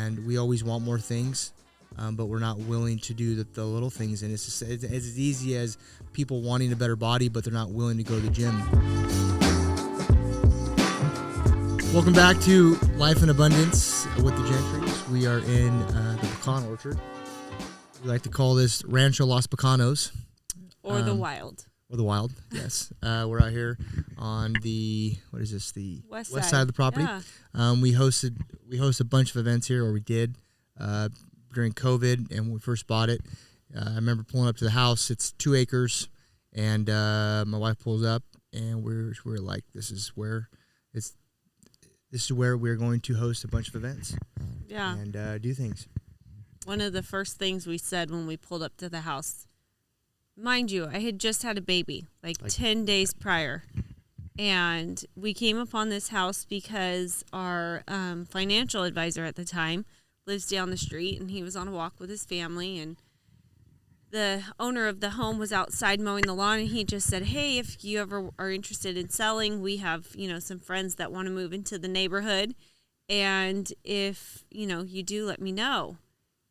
and we always want more things, but we're not willing to do the little things. And it's as easy as people wanting a better body, but they're not willing to go to the gym. Welcome back to Life in Abundance with the Gentrys. We are in the pecan orchard. We like to call this Rancho Los Pecanos. Or the Wild. Or the Wild, yes. We're out here on the, the west side of the property. Yeah. We host a bunch of events here, or we did, during COVID, and when we first bought it. I remember pulling up to the house. It's 2 acres, and my wife pulls up, and we're like, this is where we're going to host a bunch of events. Yeah. And do things. One of the first things we said when we pulled up to the house, mind you, I had just had a baby, like 10 days prior. And we came upon this house because our financial advisor at the time lives down the street, and he was on a walk with his family, and the owner of the home was outside mowing the lawn, and he just said, hey, if you ever are interested in selling, we have, some friends that want to move into the neighborhood. And if, you do, let me know.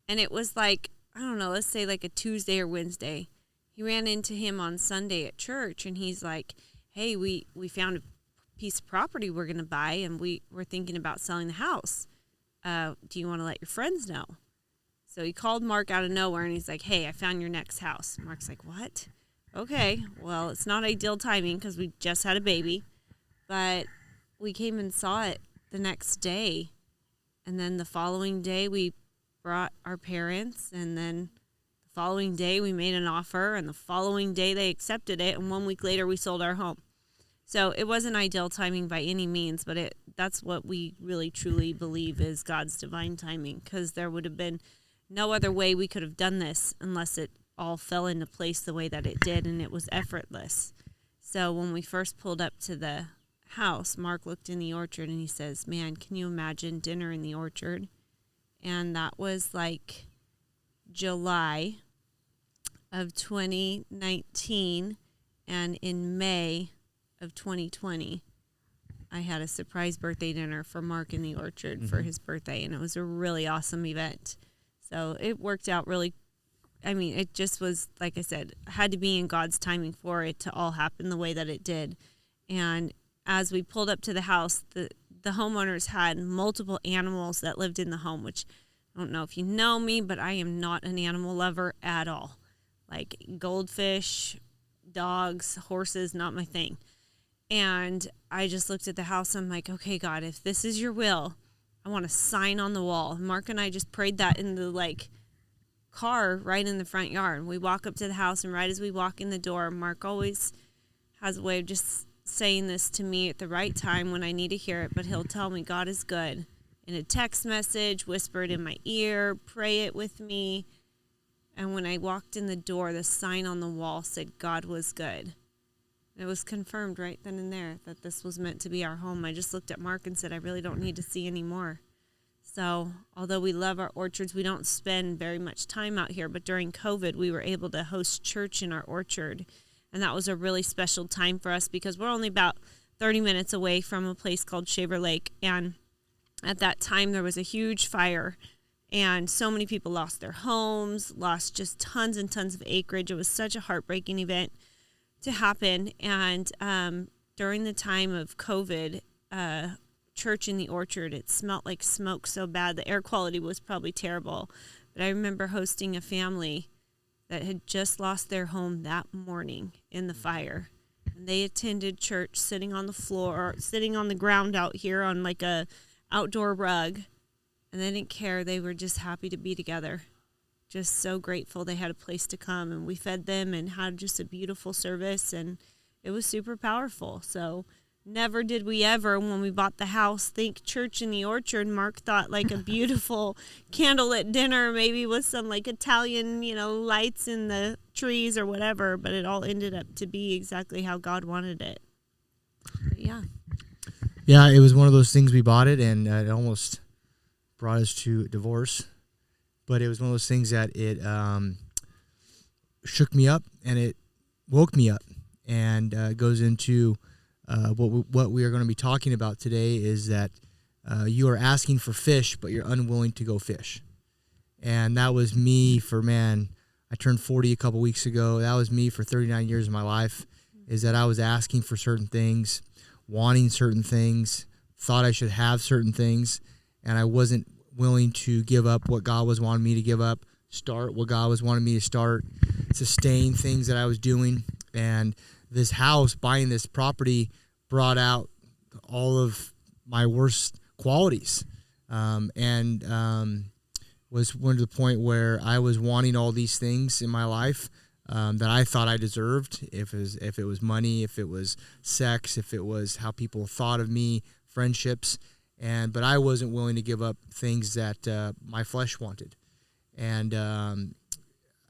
And it was like, I don't know, let's say like a Tuesday or Wednesday. He ran into him on Sunday at church, and he's like, hey, we found a piece of property we're going to buy, and we're thinking about selling the house. Do you want to let your friends know? So he called Mark out of nowhere, and he's like, hey, I found your next house. Mark's like, what? Okay, well, it's not ideal timing because we just had a baby. But we came and saw it the next day. And then the following day, we brought our parents. And then the following day, we made an offer. And the following day, they accepted it. And 1 week later, we sold our home. So it wasn't ideal timing by any means, but that's what we really, truly believe is God's divine timing, because there would have been no other way we could have done this unless it all fell into place the way that it did, and it was effortless. So when we first pulled up to the house, Mark looked in the orchard, and he says, man, can you imagine dinner in the orchard? And that was like July of 2019, and in May of 2020, I had a surprise birthday dinner for Mark in the orchard for his birthday, and it was a really awesome event. So it worked out really, it just was, like I said, had to be in God's timing for it to all happen the way that it did. And as we pulled up to the house, the homeowners had multiple animals that lived in the home, which I don't know if you know me, but I am not an animal lover at all. Like goldfish, dogs, horses, not my thing. And I just looked at the house, and I'm like, okay, God, if this is your will, I want a sign on the wall. Mark and I just prayed that in the car right in the front yard. We walk up to the house, and right as we walk in the door, Mark always has a way of just saying this to me at the right time when I need to hear it, but he'll tell me God is good in a text message, whisper it in my ear, pray it with me. And when I walked in the door, the sign on the wall said God was good. It was confirmed right then and there that this was meant to be our home. I just looked at Mark and said, I really don't need to see any more. So although we love our orchards, we don't spend very much time out here. But during COVID, we were able to host church in our orchard. And that was a really special time for us because we're only about 30 minutes away from a place called Shaver Lake. And at that time, there was a huge fire. And so many people lost their homes, lost just tons and tons of acreage. It was such a heartbreaking event to happen. And during the time of COVID, church in the orchard, it smelled like smoke so bad. The air quality was probably terrible. But I remember hosting a family that had just lost their home that morning in the fire. And they attended church sitting on the floor, sitting on the ground out here on like a outdoor rug. And they didn't care. They were just happy to be together. Just so grateful they had a place to come, and we fed them and had just a beautiful service, and it was super powerful. So never did we ever, when we bought the house, think church in the orchard. Mark thought like a beautiful candlelit dinner, maybe with some like Italian, lights in the trees or whatever, but it all ended up to be exactly how God wanted it. But yeah. Yeah, it was one of those things. We bought it, and it almost brought us to divorce. But it was one of those things that it shook me up, and it woke me up, and goes into what we are going to be talking about today is that you are asking for fish, but you're unwilling to go fish. And that was me I turned 40 a couple weeks ago. That was me for 39 years of my life, is that I was asking for certain things, wanting certain things, thought I should have certain things, and I wasn't willing to give up what God was wanting me to give up, start what God was wanting me to start, sustain things that I was doing. And this house, buying this property, brought out all of my worst qualities, was one to the point where I was wanting all these things in my life that I thought I deserved. If it was money, if it was sex, if it was how people thought of me, friendships, but I wasn't willing to give up things that my flesh wanted. And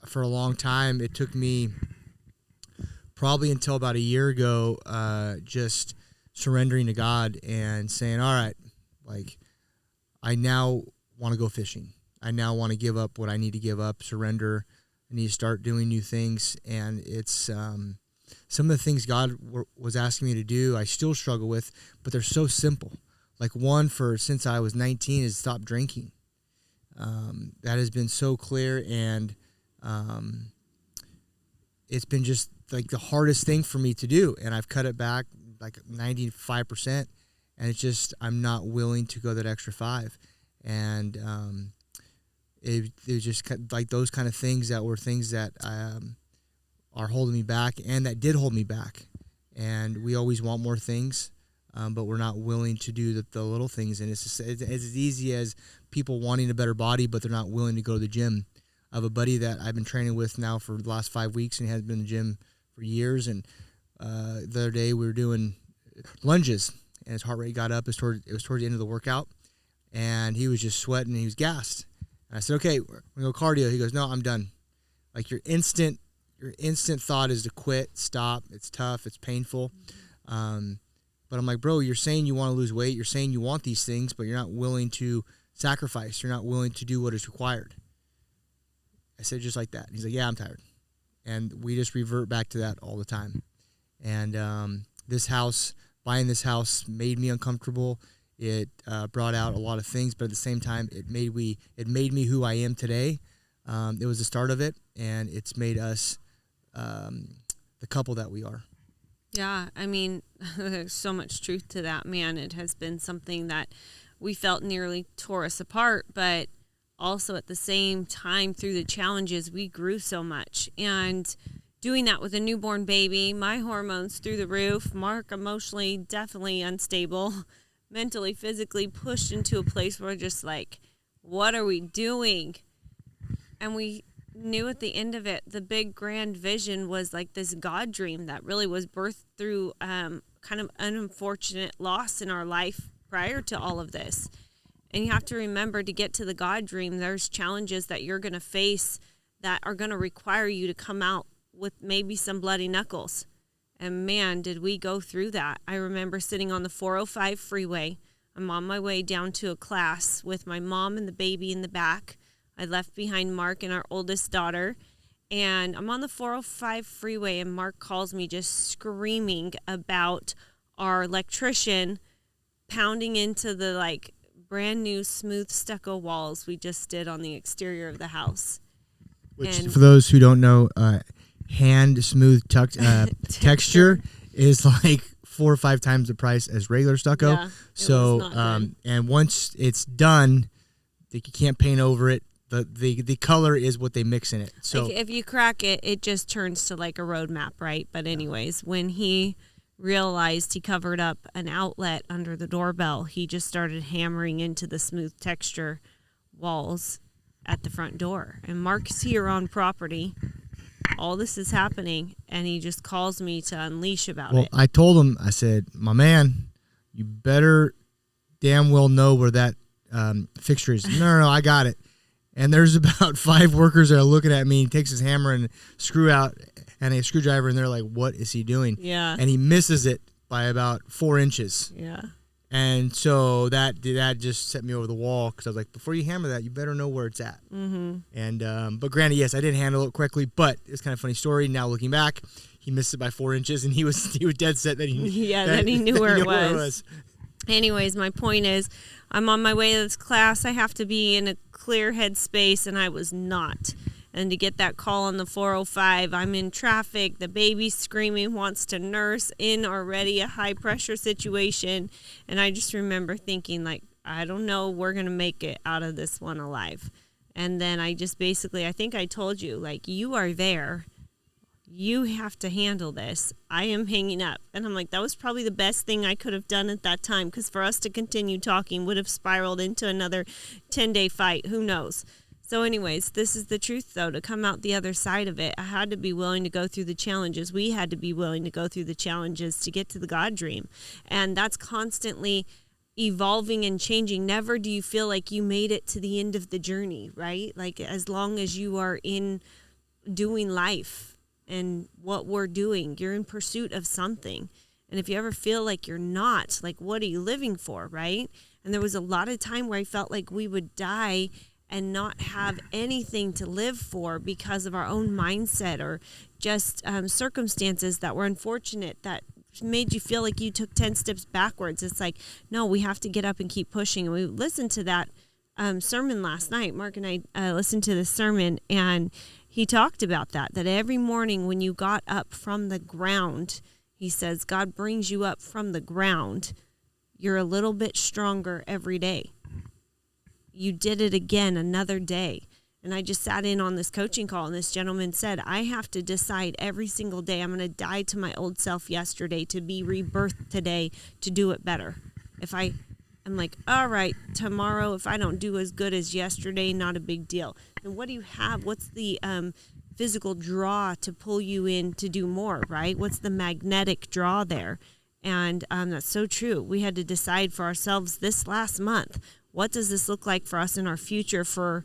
for a long time, it took me probably until about a year ago, just surrendering to God and saying, all right, like, I now want to go fishing. I now want to give up what I need to give up, surrender. I need to start doing new things. And it's some of the things God was asking me to do, I still struggle with, but they're so simple. Like since I was 19 is stop drinking. That has been so clear, and it's been just like the hardest thing for me to do. And I've cut it back like 95%, and it's just, I'm not willing to go that extra 5. And it was just like those kind of things that were things that are holding me back, and that did hold me back. And we always want more things, but we're not willing to do the little things. And it's as easy as people wanting a better body, but they're not willing to go to the gym. I have a buddy that I've been training with now for the last 5 weeks, and he has been in the gym for years. And the other day we were doing lunges, and his heart rate got up. It was towards the end of the workout, and he was just sweating, and he was gassed. And I said, okay, we're going to go cardio. He goes, no, I'm done. Like your instant thought is to quit, stop. It's tough. It's painful. But I'm like, bro, you're saying you want to lose weight. You're saying you want these things, but you're not willing to sacrifice. You're not willing to do what is required. I said, just like that. He's like, yeah, I'm tired. And we just revert back to that all the time. And buying this house made me uncomfortable. It brought out a lot of things, but at the same time, it made me who I am today. It was the start of it, and it's made us the couple that we are. Yeah, I mean, there's so much truth to that, man. It has been something that we felt nearly tore us apart, but also at the same time, through the challenges, we grew so much. And doing that with a newborn baby, my hormones through the roof, Mark emotionally definitely unstable, mentally, physically pushed into a place where we're just like, what are we doing? And we knew at the end of it, the big grand vision was like this God dream that really was birthed through kind of an unfortunate loss in our life prior to all of this. And you have to remember, to get to the God dream, there's challenges that you're going to face that are going to require you to come out with maybe some bloody knuckles. And man, did we go through that. I remember sitting on the 405 freeway. I'm on my way down to a class with my mom and the baby in the back. I left behind Mark and our oldest daughter. And I'm on the 405 freeway, and Mark calls me just screaming about our electrician pounding into the brand new smooth stucco walls we just did on the exterior of the house. Which, for those who don't know, hand smooth texture is like 4 or 5 times the price as regular stucco. Yeah, so and once it's done, you can't paint over it. The color is what they mix in it. So if you crack it, it just turns to like a road map, right? But anyways, when he realized he covered up an outlet under the doorbell, he just started hammering into the smooth texture walls at the front door. And Mark's here on property. All this is happening, and he just calls me to unleash about it. Well, I told him, I said, my man, you better damn well know where that fixture is. No, I got it. And there's about 5 workers that are looking at me. He takes his hammer and screw out and a screwdriver, and they're like, what is he doing? Yeah. And he misses it by about 4 inches. Yeah. And so that just set me over the wall, because I was like, before you hammer that, you better know where it's at. Mm-hmm. And but granted, yes, I did handle it quickly, but it's kind of a funny story. Now looking back, he missed it by 4 inches, and he was dead set that he he knew where it was. Anyways, my point is, I'm on my way to this class. I have to be in a clear head space, and I was not. And to get that call on the 405, I'm in traffic. The baby's screaming, wants to nurse in already a high pressure situation. And I just remember thinking, like, I don't know, we're going to make it out of this one alive. And then I just basically, I think I told you, like, you are there. You have to handle this. I am hanging up. And I'm like, that was probably the best thing I could have done at that time, because for us to continue talking would have spiraled into another 10-day fight. Who knows? So anyways, this is the truth, though. To come out the other side of it, I had to be willing to go through the challenges. We had to be willing to go through the challenges to get to the God dream. And that's constantly evolving and changing. Never do you feel like you made it to the end of the journey, right? Like, as long as you are in doing life and what we're doing, you're in pursuit of something. And if you ever feel like you're not, like, what are you living for, right? And there was a lot of time where I felt like we would die and not have anything to live for because of our own mindset or just circumstances that were unfortunate that made you feel like you took 10 steps backwards. It's like, no, we have to get up and keep pushing. And we listened to that sermon last night. Mark and I listened to the sermon, and he talked about that every morning when you got up from the ground, he says, God brings you up from the ground. You're a little bit stronger every day. You did it again another day. And I just sat in on this coaching call, and this gentleman said, I have to decide every single day. I'm going to die to my old self yesterday to be rebirthed today to do it better. I'm like, all right, tomorrow, if I don't do as good as yesterday, not a big deal. And what do you have? What's the physical draw to pull you in to do more, right? What's the magnetic draw there? And that's so true. We had to decide for ourselves this last month, what does this look like for us in our future, for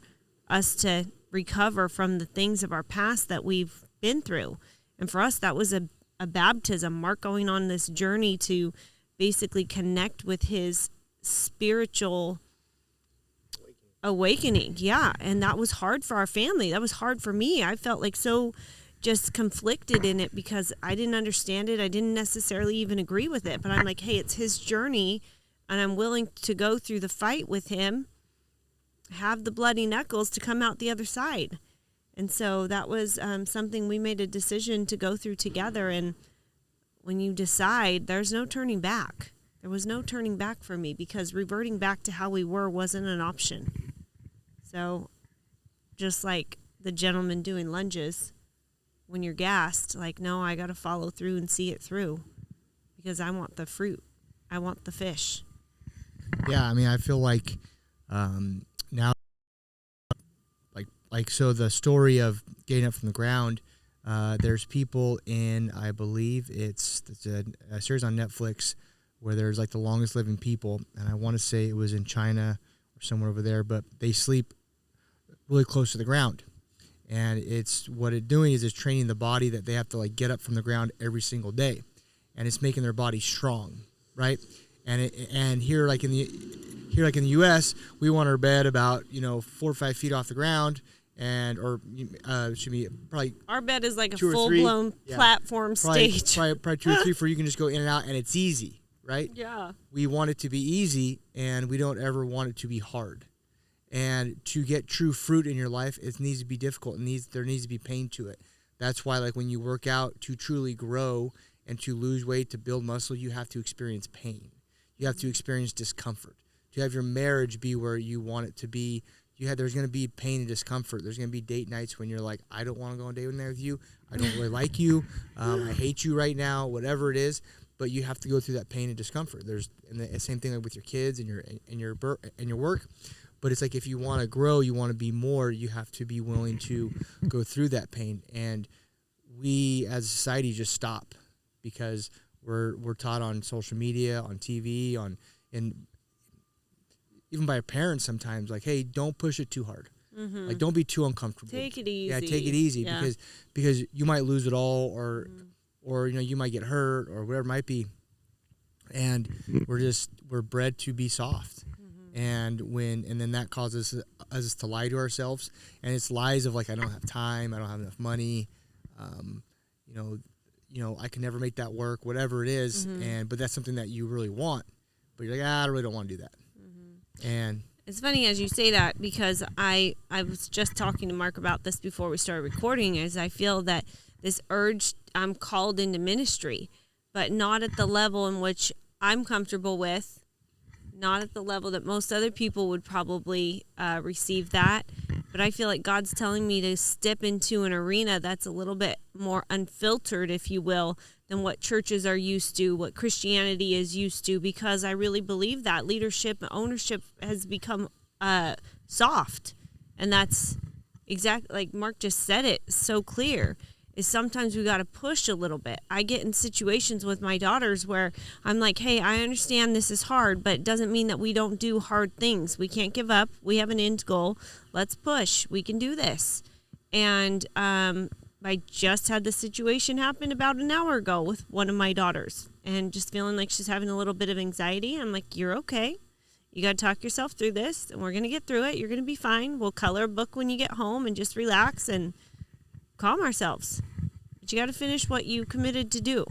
us to recover from the things of our past that we've been through? And for us, that was a baptism. Mark going on this journey to basically connect with his spiritual awakening. Yeah. And that was hard for our family. That was hard for me. I felt like so just conflicted in it because I didn't understand it. I didn't necessarily even agree with it. But I'm like, hey, it's his journey, and I'm willing to go through the fight with him, have the bloody knuckles to come out the other side. And so that was something we made a decision to go through together. And when you decide, there's no turning back. There was no turning back for me, because reverting back to how we were wasn't an option. So just like the gentleman doing lunges, when you're gassed, like, no, I got to follow through and see it through, because I want the fruit. I want the fish. Yeah, I mean, I feel like now, so the story of getting up from the ground, there's people in, I believe it's a series on Netflix where there's like the longest living people, and I want to say it was in China or somewhere over there, but they sleep really close to the ground. And it's what it's doing is it's training the body that they have to like get up from the ground every single day, and it's making their body strong, right? And here like in the U.S., we want our bed about 4 or 5 feet off the ground, should be probably our bed is like a full blown platform stage. Probably 2 or 3 for you can just go in and out, and it's easy, right? Yeah. We want it to be easy, and we don't ever want it to be hard. And to get true fruit in your life, it needs to be difficult. There needs to be pain to it. That's why, like, when you work out to truly grow and to lose weight, to build muscle, you have to experience pain. You have to experience discomfort. To have your marriage be where you want it to be, there's going to be pain and discomfort. There's going to be date nights when you're like, I don't want to go on a date with you. I don't really like you. I hate you right now, whatever it is. But you have to go through that pain and discomfort. And the same thing like with your kids and your work. But it's like, if you want to grow, you want to be more, you have to be willing to go through that pain. And we as a society just stop, because we're taught on social media, on TV, and even by our parents sometimes, like, hey, don't push it too hard. Mm-hmm. Like, don't be too uncomfortable. Take it easy. Yeah, take it easy, because you might lose it all, or you might get hurt, or whatever it might be. And we're bred to be soft. And then that causes us to lie to ourselves, and it's lies of like, I don't have time, I don't have enough money, I can never make that work, whatever it is. But that's something that you really want. but you're like, I really don't want to do that. And it's funny as you say that, because I was just talking to Mark about this before we started recording, is I feel that this urge, I'm called into ministry, but not at the level in which I'm comfortable with, not at the level that most other people would probably receive that. But I feel like God's telling me to step into an arena that's a little bit more unfiltered, if you will, than what churches are used to, what Christianity is used to, because I really believe that leadership and ownership has become soft. And that's exactly, like Mark just said it so clear, is sometimes we got to push a little bit. I get in situations with my daughters where I'm like, hey, I understand this is hard, but it doesn't mean that we don't do hard things. We can't give up. We have an end goal. Let's push. We can do this. And I just had the situation happen about an hour ago with one of my daughters, and just feeling like she's having a little bit of anxiety. I'm like, you're okay. You got to talk yourself through this, and we're going to get through it. You're going to be fine. We'll color a book when you get home and just relax and calm ourselves. But you got to finish what you committed to do.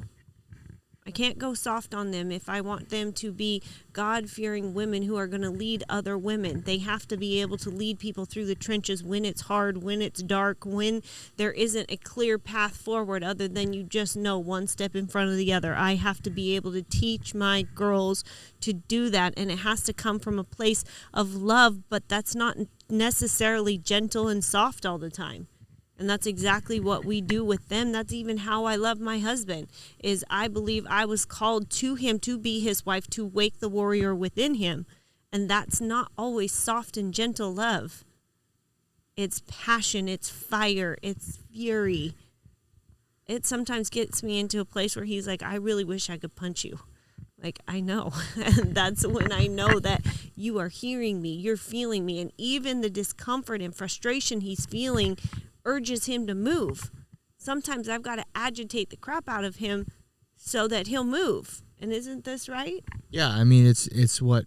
I can't go soft on them if I want them to be God-fearing women who are going to lead other women. They have to be able to lead people through the trenches when it's hard, when it's dark, when there isn't a clear path forward other than you just know one step in front of the other. I have to be able to teach my girls to do that, and it has to come from a place of love, but that's not necessarily gentle and soft all the time. And that's exactly what we do with them. That's even how I love my husband, is I believe I was called to him to be his wife, to wake the warrior within him. And that's not always soft and gentle love. It's passion, it's fire, it's fury. It sometimes gets me into a place where he's like, I really wish I could punch you. Like, I know. And that's when I know that you are hearing me, you're feeling me. And even the discomfort and frustration he's feeling urges him to move. Sometimes I've got to agitate the crap out of him so that he'll move. And isn't this right? Yeah, I mean, it's what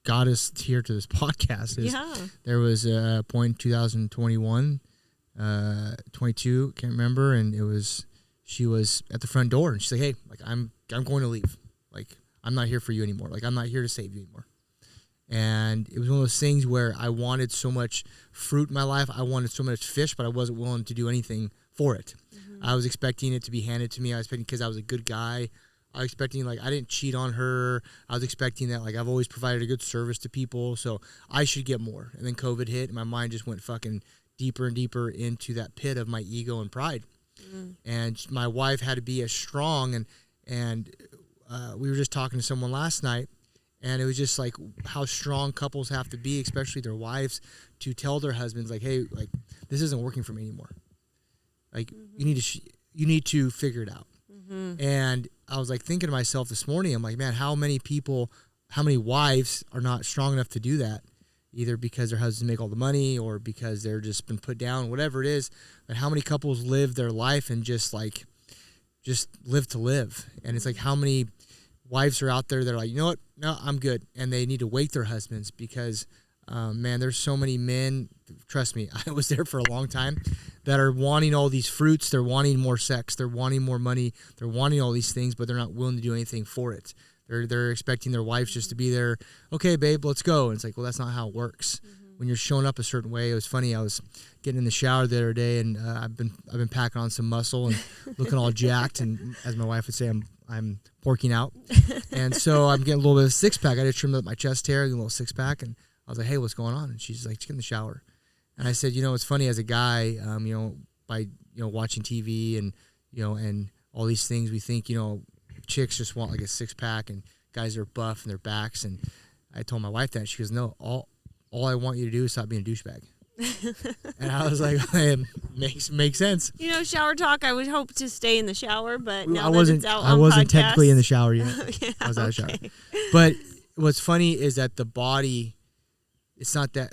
got us here to this podcast. There was a point in 2021, 22, can't remember, and she was at the front door, and she's like, hey, like, I'm going to leave. Like, I'm not here for you anymore. Like, I'm not here to save you anymore. And it was one of those things where I wanted so much fruit in my life. I wanted so much fish, but I wasn't willing to do anything for it. Mm-hmm. I was expecting it to be handed to me. I was expecting, because I was a good guy, I was expecting, like, I didn't cheat on her. I was expecting that, like, I've always provided a good service to people, so I should get more. And then COVID hit, and my mind just went fucking deeper and deeper into that pit of my ego and pride. Mm-hmm. And my wife had to be as strong, and we were just talking to someone last night, and it was just like how strong couples have to be, especially their wives, to tell their husbands, like, hey, like, this isn't working for me anymore. Like, mm-hmm. you need to figure it out. Mm-hmm. And I was like thinking to myself this morning, I'm like, man, how many wives are not strong enough to do that, either because their husbands make all the money or because they're just been put down, whatever it is. But how many couples live their life and just live to live? And it's like, how many wives are out there that are like, you know what? No, I'm good. And they need to wake their husbands because, man, there's so many men, trust me, I was there for a long time, that are wanting all these fruits. They're wanting more sex. They're wanting more money. They're wanting all these things, but they're not willing to do anything for it. They're expecting their wives just to be there. Okay, babe, let's go. And it's like, well, that's not how it works. Mm-hmm. When you're showing up a certain way, it was funny. I was getting in the shower the other day, and I've been packing on some muscle and looking all jacked. And as my wife would say, I'm porking out. And so I'm getting a little bit of a six pack. I just trimmed up my chest hair, a little six pack, and I was like, hey, what's going on? And she's like, just get in the shower. And I said, it's funny, as a guy, by watching TV and and all these things, we think chicks just want like a six pack, and guys are buff and their backs. And I told my wife that. She goes, no, all I want you to do is stop being a douchebag. And I was like, it makes sense. Shower talk, I would hope to stay in the shower, but now I wasn't podcast. technically in the shower yet. Yeah, I was out of the shower. But what's funny is that the body, it's not that.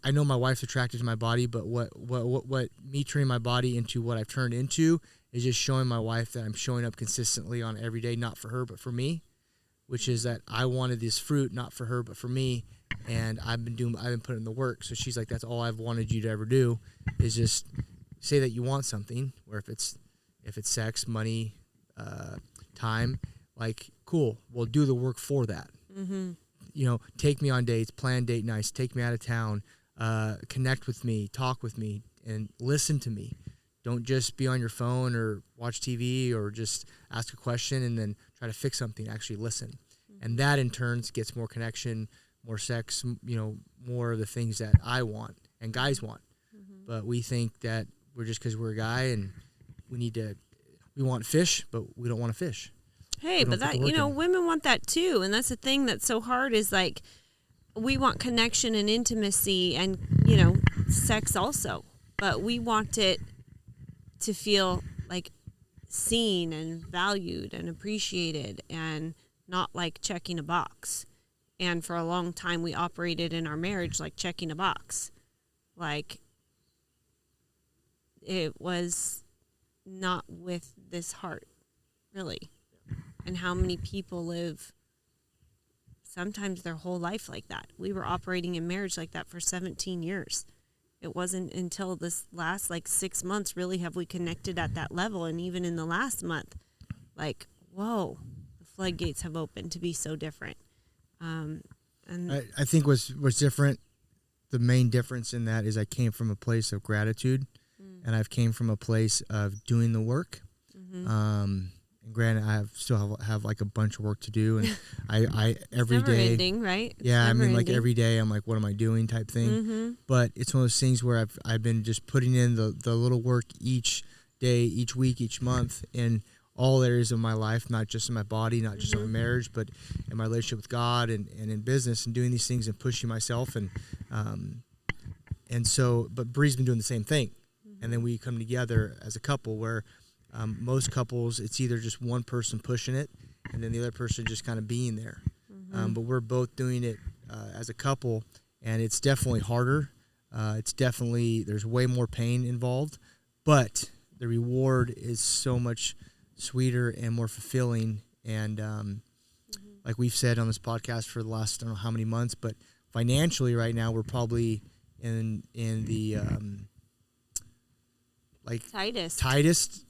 I know my wife's attracted to my body, but what me turning my body into what I've turned into is just showing my wife that I'm showing up consistently on every day, not for her, but for me, which is that I wanted this fruit, not for her, but for me. And I've been putting in the work. So she's like, that's all I've wanted you to ever do is just say that you want something, or if it's sex, money, time, like, cool. Well, do the work for that. Mm-hmm. You know, take me on dates, plan date nights, take me out of town, connect with me, talk with me, and listen to me. Don't just be on your phone or watch TV or just ask a question and then try to fix something. Actually listen. Mm-hmm. And that in turn gets more connection, more sex, you know, more of the things that I want and guys want. Mm-hmm. But we think that we're just because we're a guy and we want fish, but we don't want to fish. Hey, but that, you know, women want that too. And that's the thing that's so hard is like, we want connection and intimacy and, you know, sex also. But we want it to feel like seen and valued and appreciated and not like checking a box. And for a long time, we operated in our marriage like checking a box. Like, it was not with this heart, really. And how many people live sometimes their whole life like that. We were operating in marriage like that for 17 years. It wasn't until this last 6 months really have we connected at that level. And even in the last month, like, whoa, the floodgates have opened to be so different. And I think what's different, the main difference in that is I came from a place of gratitude and I've came from a place of doing the work. Mm-hmm. And granted, I still have like a bunch of work to do, and I every never day, ending, right? Yeah, I mean, like every day, I'm like, what am I doing, type thing. Mm-hmm. But it's one of those things where I've been just putting in the little work each day, each week, each month, in all areas of my life, not just in my body, not just in my marriage, but in my relationship with God and in business, and doing these things and pushing myself, and so, but Bree's been doing the same thing, and then we come together as a couple where. Most couples, it's either just one person pushing it and then the other person just kind of being there. Mm-hmm. But we're both doing it as a couple, and it's definitely harder. There's way more pain involved, but the reward is so much sweeter and more fulfilling. And like we've said on this podcast for the last, I don't know how many months, but financially right now we're probably in the tightest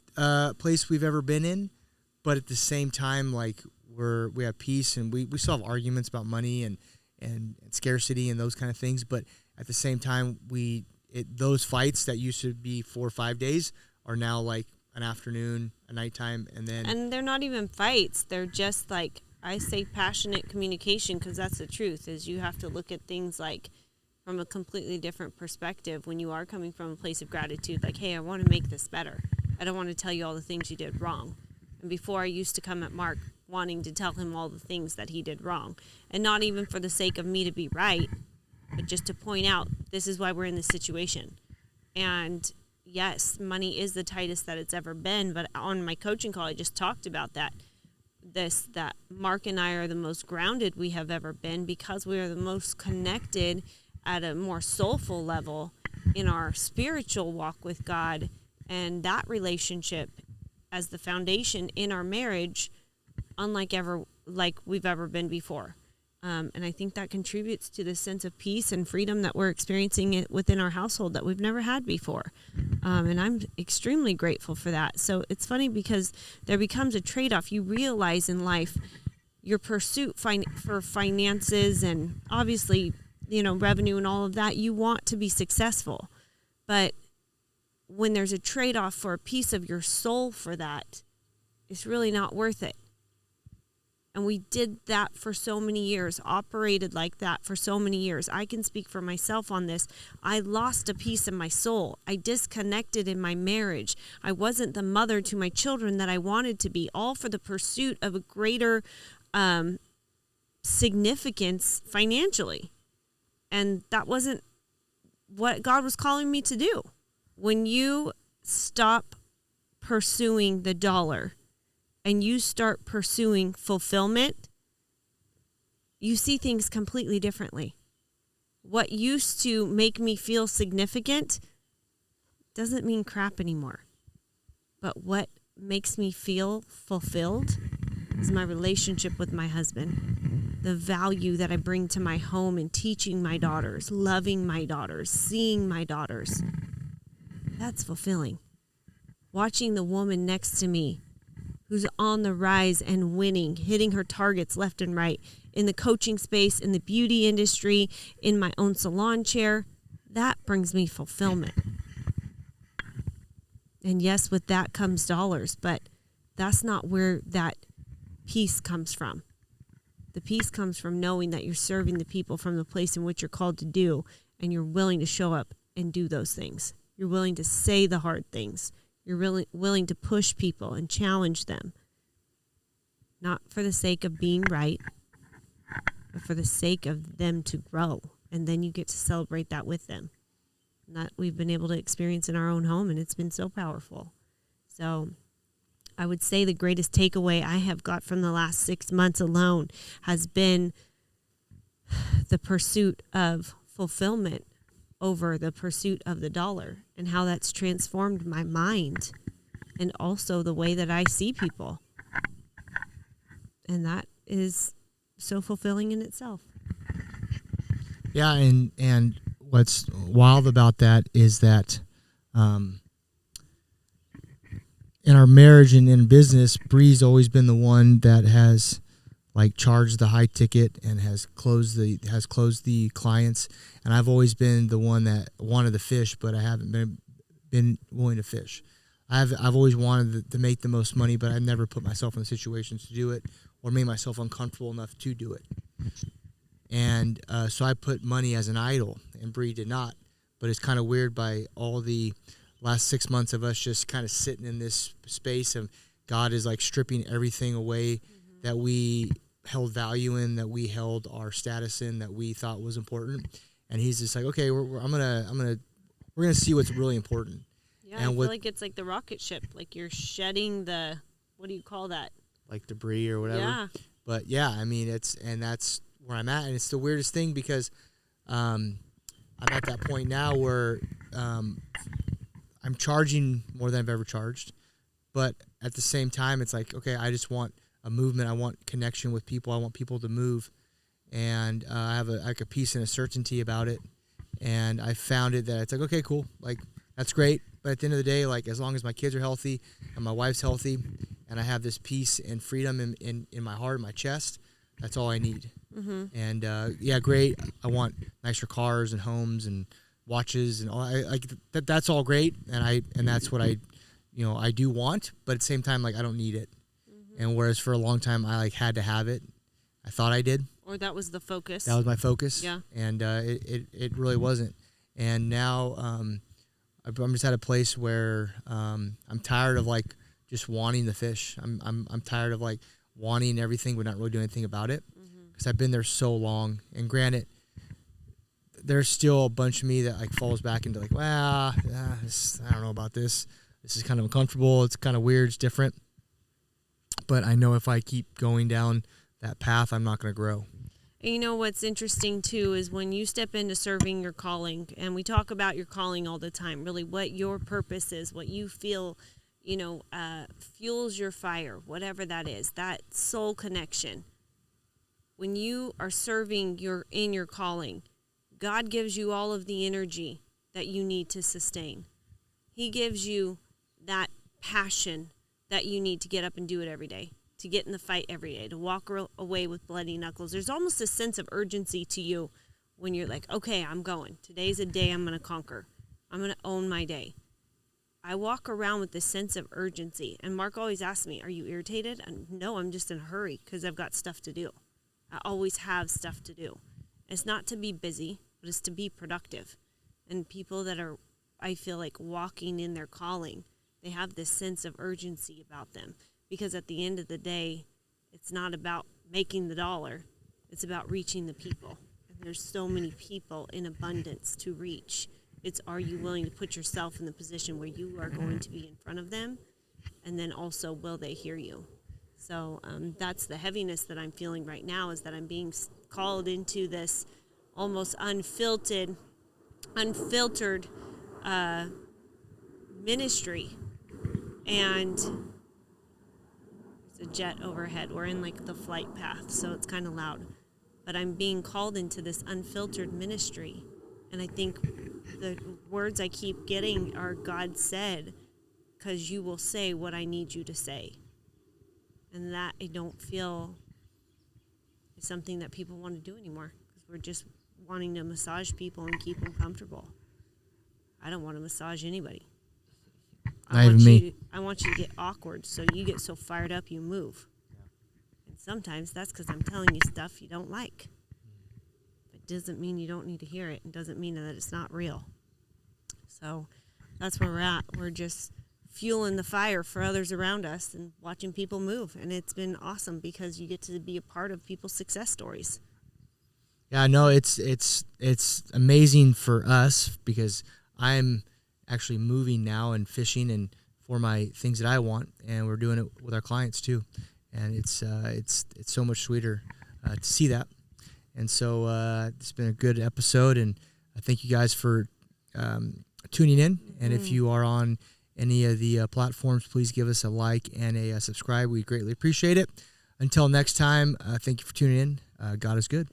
place we've ever been in, but at the same time, like we have peace, and we still have arguments about money and scarcity and those kind of things, but at the same time, those fights that used to be 4 or 5 days are now like an afternoon, a nighttime, and they're not even fights. They're just like, I say passionate communication, because that's the truth, is you have to look at things like from a completely different perspective when you are coming from a place of gratitude, like, hey, I want to make this better. I don't want to tell you all the things you did wrong. And before, I used to come at Mark wanting to tell him all the things that he did wrong. And not even for the sake of me to be right, but just to point out, this is why we're in this situation. And yes, money is the tightest that it's ever been. But on my coaching call, I just talked about that Mark and I are the most grounded we have ever been, because we are the most connected at a more soulful level in our spiritual walk with God. And that relationship as the foundation in our marriage, unlike we've ever been before. And I think that contributes to the sense of peace and freedom that we're experiencing within our household that we've never had before. And I'm extremely grateful for that. So it's funny because there becomes a trade-off. You realize in life your pursuit for finances and obviously, revenue and all of that, you want to be successful. But when there's a trade-off for a piece of your soul for that, it's really not worth it. And we did that for so many years, operated like that for so many years. I can speak for myself on this. I lost a piece of my soul. I disconnected in my marriage. I wasn't the mother to my children that I wanted to be, all for the pursuit of a greater significance financially. And that wasn't what God was calling me to do. When you stop pursuing the dollar and you start pursuing fulfillment, you see things completely differently. What used to make me feel significant doesn't mean crap anymore. But what makes me feel fulfilled is my relationship with my husband. The value that I bring to my home in teaching my daughters, loving my daughters, seeing my daughters. That's fulfilling. Watching the woman next to me who's on the rise and winning, hitting her targets left and right in the coaching space, in the beauty industry, in my own salon chair. That brings me fulfillment. And yes, with that comes dollars, but that's not where that peace comes from. The peace comes from knowing that you're serving the people from the place in which you're called to do, and you're willing to show up and do those things. You're willing to say the hard things. You're really willing to push people and challenge them. Not for the sake of being right, but for the sake of them to grow. And then you get to celebrate that with them. And that we've been able to experience in our own home, and it's been so powerful. So I would say the greatest takeaway I have got from the last 6 months alone has been the pursuit of fulfillment over the pursuit of the dollar, and how that's transformed my mind and also the way that I see people. And that is so fulfilling in itself. Yeah, and what's wild about that is that in our marriage and in business, Bree's always been the one that has like charged the high ticket and has closed the clients, and I've always been the one that wanted the fish, but I haven't been willing to fish. I've always wanted to make the most money, but I've never put myself in the situations to do it or made myself uncomfortable enough to do it. And so I put money as an idol, and Bree did not. But it's kind of weird by all the last 6 months of us just kind of sitting in this space of God is like stripping everything away that we held value in, that we held our status in, that we thought was important. And he's just like, okay, we're gonna see what's really important. Yeah, and I feel like it's like the rocket ship. Like you're shedding the, what do you call that? Like debris or whatever. Yeah. But yeah, I mean, that's where I'm at, and it's the weirdest thing because I'm at that point now where I'm charging more than I've ever charged, but at the same time, it's like, okay, I just want a movement. I want connection with people. I want people to move, and I have a peace and a certainty about it. And I found it that it's like, okay, cool, like that's great. But at the end of the day, like as long as my kids are healthy and my wife's healthy, and I have this peace and freedom in my heart, my chest, that's all I need. Mm-hmm. And yeah, great. I want nicer cars and homes and watches and all. That's all great, and that's what I do want. But at the same time, like I don't need it. Mm-hmm. And whereas for a long time I like had to have it, I thought I did. Or that was the focus. That was my focus. Yeah. And it really wasn't. And now I'm just at a place where I'm tired of like just wanting the fish. I'm tired of like wanting everything but not really doing anything about it, because I've been there so long. And granted, there's still a bunch of me that like falls back into like, well, I don't know about this. This is kind of uncomfortable. It's kind of weird. It's different. But I know if I keep going down that path, I'm not going to grow. And you know what's interesting too is when you step into serving your calling, and we talk about your calling all the time, really what your purpose is, what you feel, fuels your fire, whatever that is, that soul connection. When you are serving in your calling, God gives you all of the energy that you need to sustain. He gives you that passion that you need to get up and do it every day, to get in the fight every day, to walk away with bloody knuckles. There's almost a sense of urgency to you when you're like, okay, I'm going. Today's a day I'm going to conquer. I'm going to own my day. I walk around with this sense of urgency. And Mark always asks me, are you irritated? And no, I'm just in a hurry because I've got stuff to do. I always have stuff to do. It's not to be busy, but it's to be productive. And people that are, I feel like, walking in their calling, they have this sense of urgency about them. Because at the end of the day, it's not about making the dollar. It's about reaching the people. And there's so many people in abundance to reach. It's, are you willing to put yourself in the position where you are going to be in front of them? And then also, will they hear you? So that's the heaviness that I'm feeling right now, is that I'm being called into this almost unfiltered ministry. And a jet overhead. We're in like the flight path, so it's kind of loud. But I'm being called into this unfiltered ministry. And I think the words I keep getting are God said, because you will say what I need you to say. And that I don't feel is something that people want to do anymore, because we're just wanting to massage people and keep them comfortable. I don't want to massage anybody. Not even me. I want you to get awkward, so you get so fired up you move. And sometimes that's because I'm telling you stuff you don't like. It doesn't mean you don't need to hear it. It doesn't mean that it's not real. So that's where we're at. We're just fueling the fire for others around us and watching people move. And it's been awesome because you get to be a part of people's success stories. Yeah, no, it's amazing for us because I'm actually moving now and fishing and for my things that I want, and we're doing it with our clients too. And it's so much sweeter to see that. And so it's been a good episode, and I thank you guys for tuning in. And if you are on any of the platforms, please give us a like and a subscribe. We greatly appreciate it. Until next time, thank you for tuning in. God is good.